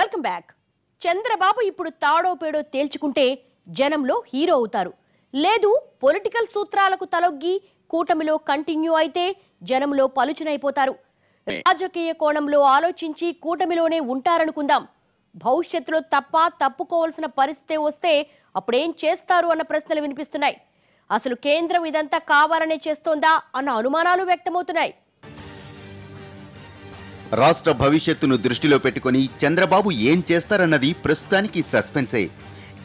Welcome back. Chandrababu ఇప్పుడు తాడో పేడో తేల్చుకుంటే జనంలో హీరో అవుతారు. లేదు పొలిటికల్ సూత్రాలకు తలొగ్గి కూటమిలో కంటిన్యూ అయితే జనంలో పలుచనైపోతారు. రాజకీయ కోణంలో ఆలోచించి కూటమిలోనే ఉంటారనుకుందాం. భవిష్యత్తులో తప్పుకోవాల్సిన పరిస్థితి వస్తే అప్పుడేం చేస్తారు అన్న ప్రశ్నలు వినిపిస్తున్నాయి. అసలు కేంద్రం ఇదంతా కావాలనే చేస్తోందా అన్న అనుమానాలు వ్యక్తమవుతున్నాయి. రాష్ట్ర భవిష్యత్తును దృష్టిలో పెట్టుకుని చంద్రబాబు ఏం చేస్తారన్నది ప్రస్తుతానికి సస్పెన్సే.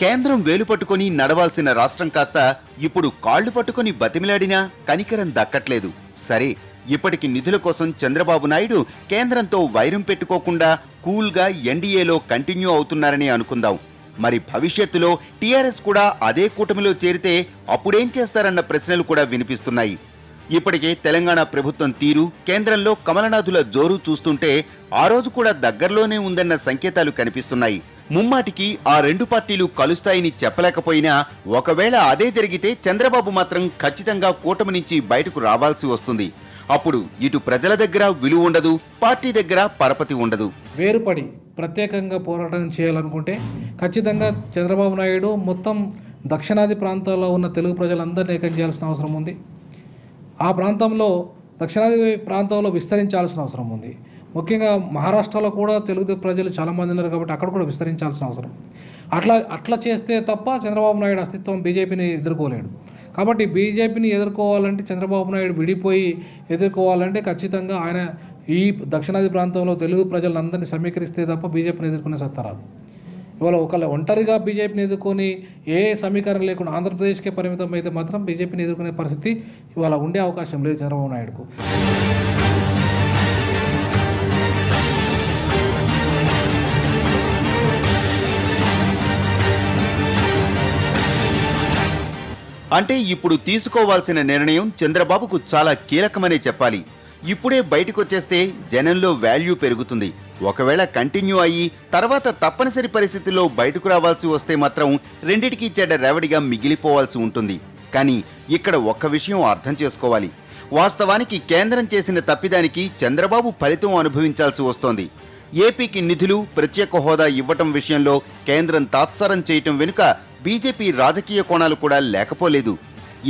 కేంద్రం వేలు పట్టుకుని నడవాల్సిన రాష్ట్రం కాస్త ఇప్పుడు కాళ్లు పట్టుకుని బతిమిలాడినా కనికరం దక్కట్లేదు. సరే, ఇప్పటికి నిధుల కోసం చంద్రబాబు నాయుడు కేంద్రంతో వైరం పెట్టుకోకుండా కూల్గా ఎన్డీఏలో కంటిన్యూ అవుతున్నారని అనుకుందాం. మరి భవిష్యత్తులో టీఆర్ఎస్ కూడా అదే కూటమిలో చేరితే అప్పుడేం చేస్తారన్న ప్రశ్నలు కూడా వినిపిస్తున్నాయి. ఇప్పటికే తెలంగాణ ప్రభుత్వం తీరు, కేంద్రంలో కమలనాథుల జోరు చూస్తుంటే ఆ రోజు కూడా దగ్గరలోనే ఉందన్న సంకేతాలు కనిపిస్తున్నాయి. ముమ్మాటికి ఆ రెండు పార్టీలు కలుస్తాయని చెప్పలేకపోయినా ఒకవేళ అదే జరిగితే చంద్రబాబు మాత్రం ఖచ్చితంగా కూటమి నుంచి బయటకు రావాల్సి వస్తుంది. అప్పుడు ఇటు ప్రజల దగ్గర విలువ ఉండదు, పార్టీ దగ్గర పరపతి ఉండదు. వేరుపడి ప్రత్యేకంగా పోరాటం చేయాలనుకుంటే ఖచ్చితంగా చంద్రబాబు నాయుడు మొత్తం దక్షిణాది ప్రాంతాల్లో ఉన్న తెలుగు ప్రజలందరినీ ఏకం చేయాల్సిన అవసరం ఉంది. ఆ ప్రాంతంలో దక్షిణాది ప్రాంతంలో విస్తరించాల్సిన అవసరం ఉంది. ముఖ్యంగా మహారాష్ట్రలో కూడా తెలుగు ప్రజలు చాలామంది ఉన్నారు కాబట్టి అక్కడ కూడా విస్తరించాల్సిన అవసరం. అట్లా చేస్తే తప్ప చంద్రబాబు నాయుడు అస్తిత్వం బీజేపీని ఎదుర్కోలేడు. కాబట్టి బీజేపీని ఎదుర్కోవాలంటే చంద్రబాబు నాయుడు విడిపోయి ఎదుర్కోవాలంటే ఖచ్చితంగా ఆయన ఈ దక్షిణాది ప్రాంతంలో తెలుగు ప్రజలందరినీ సమీకరిస్తే తప్ప బీజేపీని ఎదుర్కొనే సత్తా రాదు. ఇవాళ ఒంటరిగా బీజేపీని ఎదుర్కొని ఏ సమీకరణ లేకుండా ఆంధ్రప్రదేశ్కే పరిమితం అయితే మాత్రం బీజేపీని ఎదుర్కొనే పరిస్థితి ఇవాళ ఉండే అవకాశం లేదు చంద్రబాబు నాయుడుకు. అంటే ఇప్పుడు తీసుకోవాల్సిన నిర్ణయం చంద్రబాబుకు చాలా కీలకమనే చెప్పాలి. ఇప్పుడే బయటకొచ్చేస్తే జనంలో వాల్యూ పెరుగుతుంది. ఒకవేళ కంటిన్యూ అయ్యి తర్వాత తప్పనిసరి పరిస్థితుల్లో బయటకు రావాల్సి వస్తే మాత్రం రెండిటికీ చెడ్డ రెవడిగా మిగిలిపోవాల్సి ఉంటుంది. కానీ ఇక్కడ ఒక్క విషయం అర్థం చేసుకోవాలి. వాస్తవానికి కేంద్రం చేసిన తప్పిదానికి చంద్రబాబు ఫలితం అనుభవించాల్సి వస్తోంది. ఏపీకి నిధులు, ప్రత్యేక హోదా ఇవ్వటం విషయంలో కేంద్రం తాత్సారం చేయటం వెనుక బీజేపీ రాజకీయ కోణాలు కూడా లేకపోలేదు.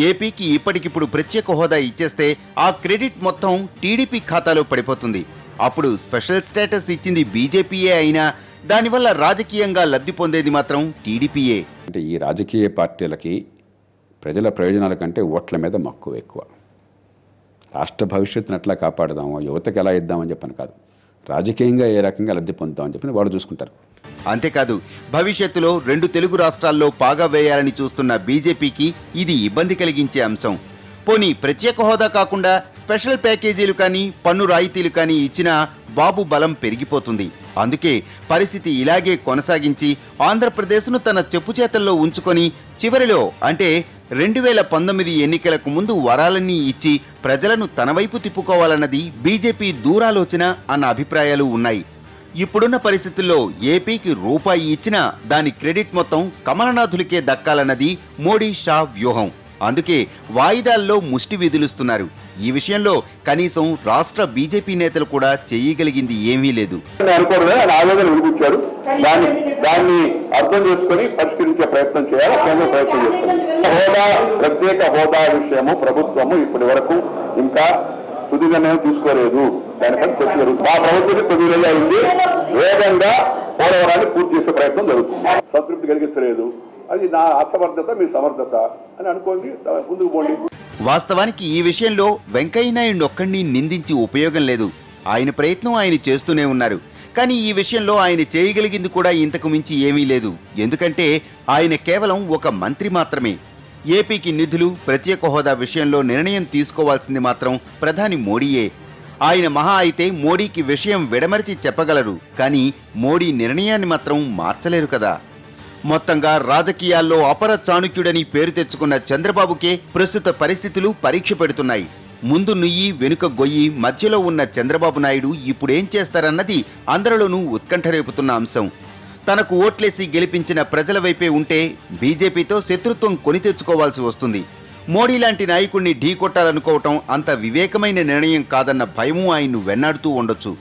ఏపీకి ఇప్పటికిప్పుడు ప్రత్యేక హోదా ఇచ్చేస్తే ఆ క్రెడిట్ మొత్తం టీడీపీ ఖాతాలో పడిపోతుంది. అప్పుడు స్పెషల్ స్టేటస్ ఇచ్చింది బీజేపీయే అయినా దానివల్ల రాజకీయంగా లబ్ధి పొందేది మాత్రం టీడీపీయే. అంటే ఈ రాజకీయ పార్టీలకి ప్రజల ప్రయోజనాల కంటే ఓట్ల మీద మక్కువ ఎక్కువ. రాష్ట్ర భవిష్యత్తును ఎట్లా కాపాడుదామో, యువతకు ఎలా ఇద్దామని చెప్పని కాదు, రాజకీయంగా ఏ రకంగా లబ్ధి పొందుతామని చెప్పి వాళ్ళు చూసుకుంటారు. అంతేకాదు, భవిష్యత్తులో రెండు తెలుగు రాష్ట్రాల్లో పాగా వేయాలని చూస్తున్న బీజేపీకి ఇది ఇబ్బంది కలిగించే అంశం. పోనీ ప్రత్యేక హోదా కాకుండా స్పెషల్ ప్యాకేజీలు కానీ పన్ను రాయితీలు కానీ ఇచ్చినా బాబు బలం పెరిగిపోతుంది. అందుకే పరిస్థితి ఇలాగే కొనసాగించి ఆంధ్రప్రదేశ్ను తన చెప్పుచేతల్లో ఉంచుకొని చివరిలో అంటే 2019 ఎన్నికలకు ముందు వరాలన్నీ ఇచ్చి ప్రజలను తన వైపు తిప్పుకోవాలన్నది బీజేపీ దూరాలోచన అన్న అభిప్రాయాలు ఉన్నాయి. ఇప్పుడున్న పరిస్థితుల్లో ఏపీకి రూపాయి ఇచ్చినా దాని క్రెడిట్ మొత్తం కమలనాథులకే దక్కాలన్నది మోడీ షా వ్యూహం. అందుకే వాయిదాల్లో ముష్టి విధులుస్తున్నారు. ఈ విషయంలో కనీసం రాష్ట్ర బీజేపీ నేతలు కూడా చేయగలిగింది ఏమీ లేదు. దాన్ని అర్థం చేసుకుని పరిష్కరించే ప్రయత్నం చేయాలి, కేంద్రం ప్రయత్నం చేస్తుంది. ప్రత్యేక హోదా విషయము ప్రభుత్వము ఇప్పటి వరకు ఇంకా తుది నిర్ణయం తీసుకోలేదు. దానిపై చర్చ జరుగుతుంది. మా ప్రభుత్వం 9 నెలలు అయింది. వేగంగా పోలవరాన్ని పూర్తి చేసే ప్రయత్నం జరుగుతుంది. సంతృప్తి కలిగించలేదు. అది నా అసమర్థత, మీ సమర్థత అని అనుకోండి, ముందుకు పోండి. వాస్తవానికి ఈ విషయంలో వెంకయ్యనాయుడు ఒక్కడిని నిందించి ఉపయోగం లేదు. ఆయన ప్రయత్నం ఆయన చేస్తూనే ఉన్నారు. కానీ ఈ విషయంలో ఆయన చేయగలిగింది కూడా ఇంతకు మించి ఏమీ లేదు. ఎందుకంటే ఆయన కేవలం ఒక మంత్రి మాత్రమే. ఏపీకి నిధులు, ప్రత్యేక హోదా విషయంలో నిర్ణయం తీసుకోవాల్సింది మాత్రం ప్రధాని మోడీయే. ఆయన మహా అయితే మోడీకి విషయం విడమరిచి చెప్పగలరు, కానీ మోడీ నిర్ణయాన్ని మాత్రం మార్చలేరు కదా. మొత్తంగా రాజకీయాల్లో అపర చాణుక్యుడని పేరు తెచ్చుకున్న చంద్రబాబుకే ప్రస్తుత పరిస్థితులు పరీక్ష పెడుతున్నాయి. ముందు నుయ్యి వెనుక గొయ్యి మధ్యలో ఉన్న చంద్రబాబు నాయుడు ఇప్పుడేం చేస్తారన్నది అందరిలోనూ ఉత్కంఠ రేపుతున్న అంశం. తనకు ఓట్లేసి గెలిపించిన ప్రజల వైపే ఉంటే బీజేపీతో శత్రుత్వం కొని తెచ్చుకోవాల్సి వస్తుంది. మోడీ లాంటి నాయకుడిని ఢీకొట్టాలనుకోవటం అంత వివేకమైన నిర్ణయం కాదన్న భయమూ ఆయన్ను వెన్నాడుతూ ఉండొచ్చు.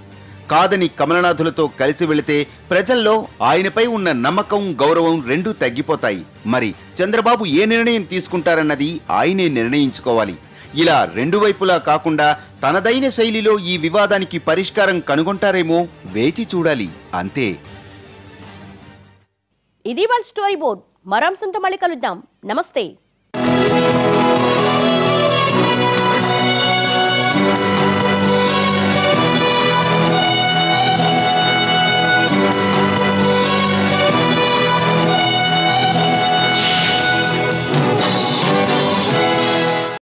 కాదని కమలనాథులతో కలిసి వెళితే ప్రజల్లో ఆయనపై ఉన్న నమ్మకం, గౌరవం రెండూ తగ్గిపోతాయి. మరి చంద్రబాబు ఏ నిర్ణయం తీసుకుంటారన్నది ఆయనే నిర్ణయించుకోవాలి. ఇలా రెండు వైపులా కాకుండా తనదైన శైలిలో ఈ వివాదానికి పరిష్కారం కనుగొంటారేమో వేచి చూడాలి. అంతే. ఇది వాళ్ళ స్టోరీ బోర్డ్. మరో అంశంతో మళ్ళీ కలుద్దాం. నమస్తే.